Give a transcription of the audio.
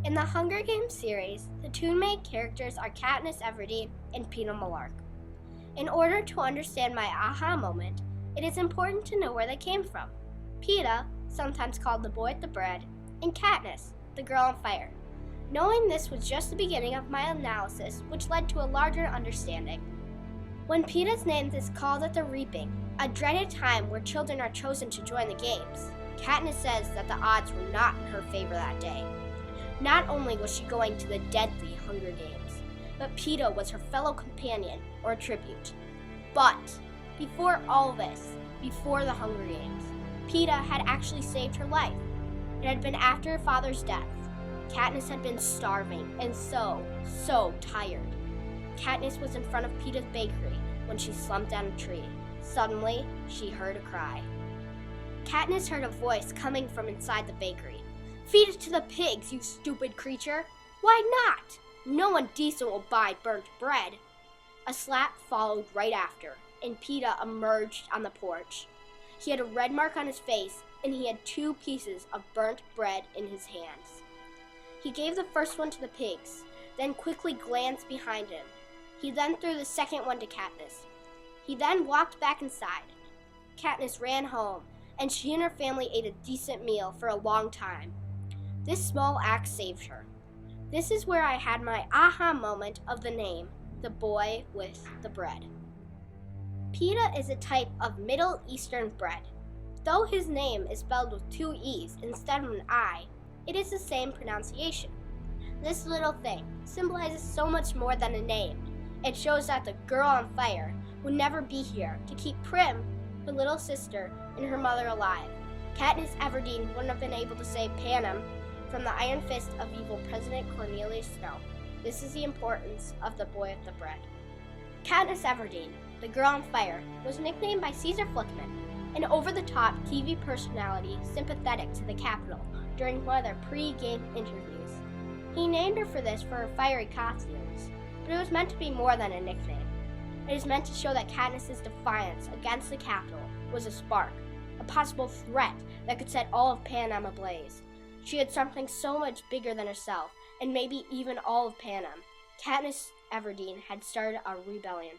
In the Hunger Games series, the two main characters are Katniss Everdeen and Peeta Mellark. In order to understand my aha moment, it is important to know where they came from. Peeta, sometimes called the boy with the bread, and Katniss, the girl on fire. Knowing this was just the beginning of my analysis, which led to a larger understanding. When Peeta's name is called at the Reaping, a dreaded time where children are chosen to join the games, Katniss says that the odds were not in her favor that day. Not only was she going to the deadly Hunger Games, but Peeta was her fellow companion or tribute. But before all this, before the Hunger Games, Peeta had actually saved her life. It had been after her father's death. Katniss had been starving and so tired. Katniss was in front of Peeta's bakery when she slumped down a tree. Suddenly, she heard a cry. Katniss heard a voice coming from inside the bakery. "Feed it to the pigs, you stupid creature! Why not? No one decent will buy burnt bread." A slap followed right after, and Peeta emerged on the porch. He had a red mark on his face, and he had 2 pieces of burnt bread in his hands. He gave the first one to the pigs, then quickly glanced behind him. He then threw the second one to Katniss. He then walked back inside. Katniss ran home, and she and her family ate a decent meal for a long time. This small act saved her. This is where I had my aha moment of the name, the boy with the bread. Peeta is a type of Middle Eastern bread. Though his name is spelled with 2 E's instead of an I, it is the same pronunciation. This little thing symbolizes so much more than a name. It shows that the girl on fire would never be here to keep Prim, her little sister, and her mother alive. Katniss Everdeen wouldn't have been able to save Panem from the iron fist of evil President Cornelius Snow. This is the importance of the boy with the bread. Katniss Everdeen, the girl on fire, was nicknamed by Caesar Flickman, an over-the-top TV personality sympathetic to the Capitol during one of their pre-game interviews. He named her for this for her fiery costumes, but it was meant to be more than a nickname. It is meant to show that Katniss's defiance against the Capitol was a spark, a possible threat that could set all of Panem ablaze. She had something so much bigger than herself, and maybe even all of Panem. Katniss Everdeen had started a rebellion.